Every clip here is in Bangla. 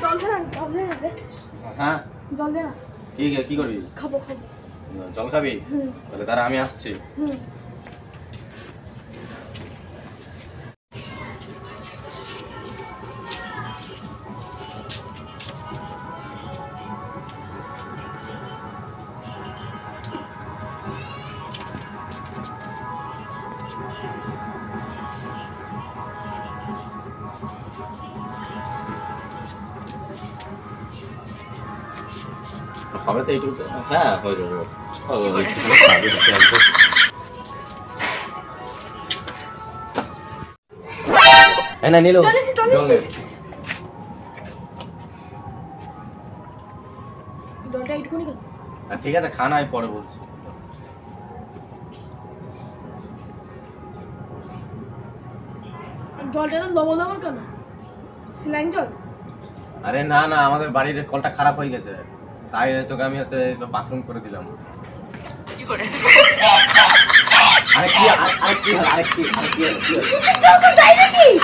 জল দে না রে। হ্যাঁ জল দে না। কি করবি? খাবো। জল খাবি? তাহলে দাঁড়া আমি আসছি। হবে তো এইটুকু? হ্যাঁ হয়ে যাবে। না নিল জলটা একটুখানি খা। ঠিক আছে খানা আমি পরে বলছি। জলটা তো লবণ কেন? স্যালাইন জল? আরে না না, আমাদের বাড়ির কলটা খারাপ হয়ে গেছে, তাই তোকে আমি হচ্ছে বাথরুম করে দিলাম।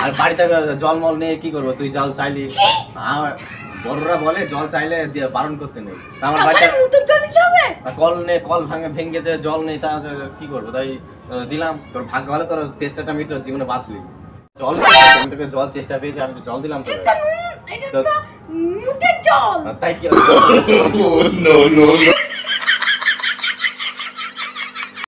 আর বাড়িতে জল মল নেই, কি করবো? তুই জল চাইলি, বড়রা বলে জল চাইলে বারণ করতে নেই। আমার বাড়িতে কল ভেঙে গেছে, জল নেই, তা কি করবো? তাই দিলাম। তোর ভাগ্য ভালো, তোর চেষ্টাটা মিটলো, জীবনে বাঁচলি। জল আমি তোকে জল চেষ্টা পেয়েছি, আমি জল দিলাম তোকে। তাই কি?